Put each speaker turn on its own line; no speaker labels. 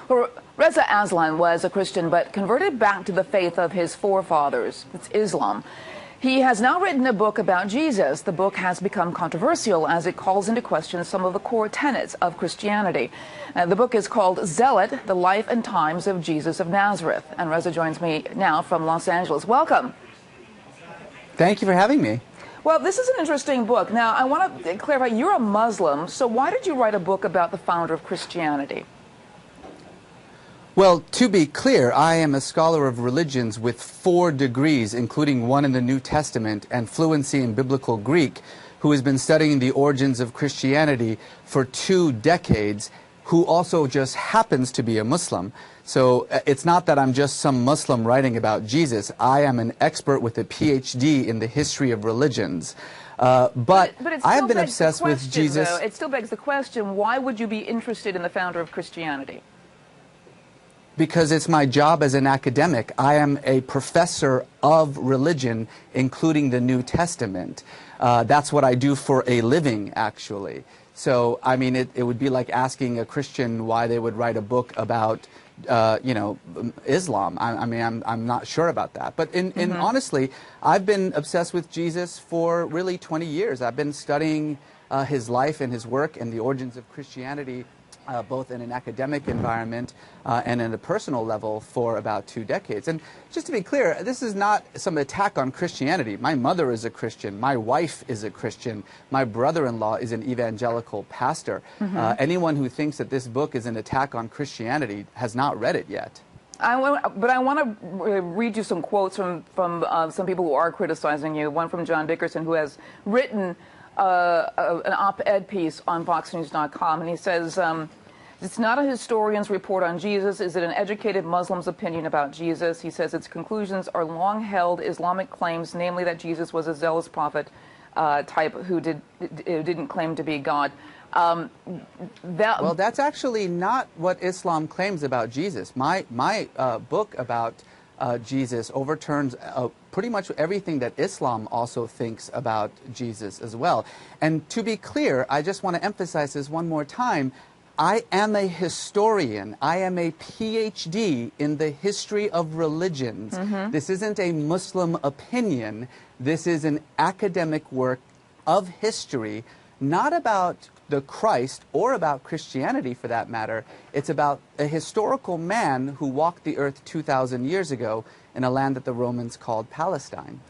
Well, Reza Aslan was a Christian but converted back to the faith of his forefathers. It's Islam. He has now written a book about Jesus. The book has become controversial as it calls into question some of the core tenets of Christianity. The book is called Zealot, The Life and Times of Jesus of Nazareth. And Reza joins me now from Los Angeles. Welcome.
Thank you for having me.
Well, this is an interesting book. Now, I want to clarify, you're a Muslim, so why did you write a book about the founder of Christianity?
Well, to be clear, I am a scholar of religions with 4 degrees, including one in the New Testament and fluency in Biblical Greek, who has been studying the origins of Christianity for 2 decades, who also just happens to be a Muslim. So it's not that I'm just some Muslim writing about Jesus. I am an expert with a PhD in the history of religions. But I have been obsessed with Jesus.
It still begs the question, why would you be interested in the founder of Christianity?
Because it's my job as an academic. I am a professor of religion, including the New Testament. That's what I do for a living, actually. So, I mean, it would be like asking a Christian why they would write a book about, Islam. I'm not sure about that. But honestly, I've been obsessed with Jesus for really 20 years. I've been studying his life and his work and the origins of Christianity both in an academic environment and in a personal level for about 2 decades. And just to be clear, this is not some attack on Christianity. My mother is a Christian. My wife is a Christian. My brother-in-law is an evangelical pastor. Anyone who thinks that this book is an attack on Christianity has not read it yet.
But I want to read you some quotes from some people who are criticizing you. One from John Dickerson, who has written an op-ed piece on VoxNews.com, and he says, it's not a historian's report on Jesus. Is it an educated Muslim's opinion about Jesus? He says its conclusions are long-held Islamic claims, namely that Jesus was a zealous prophet type who didn't claim to be God.
Well, that's actually not what Islam claims about Jesus. My book about Jesus overturns pretty much everything that Islam also thinks about Jesus as well. And to be clear, I just want to emphasize this one more time. I am a historian. I am a PhD in the history of religions. This isn't a Muslim opinion. This is an academic work of history, not about the Christ or about Christianity for that matter. It's about a historical man who walked the earth 2,000 years ago in a land that the Romans called Palestine.